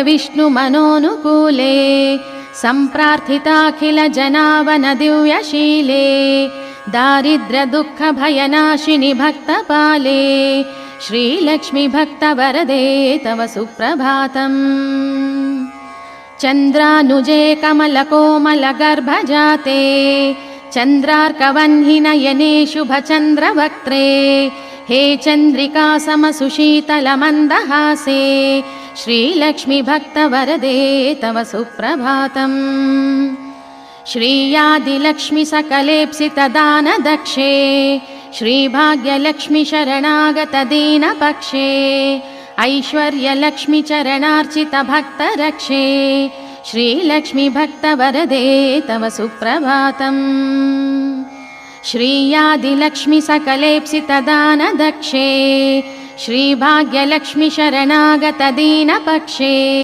विष्णुमनोनुकूले सम्प्रार्थिताखिल जनावन दिव्यशीले दारिद्र्यदुःखभयनाशिनि भक्तपाले श्रीलक्ष्मी भक्तवरदे तव सुप्रभातम्। चन्द्रानुजे कमलकोमलगर्भजाते चन्द्रार्कवह्निनयने शुभचन्द्रवक्त्रे हे चन्द्रिका समसुशीतलमन्दहासे श्रीलक्ष्मी भक्तवरदे तव सुप्रभातम्। श्रीयादिलक्ष्मि सकलेप्सितदानदक्षे श्रीभाग्यलक्ष्मि शरणागतदीनपक्षे ऐश्वर्यलक्ष्मि चरणार्चित भक्तरक्षे श्रीलक्ष्मी भक्तवरदे तव सुप्रभातम्। श्रीयादिलक्ष्मि सकलेप्सितदानदक्षे श्रीभाग्यलक्ष्मि शरणागतदीनपक्षे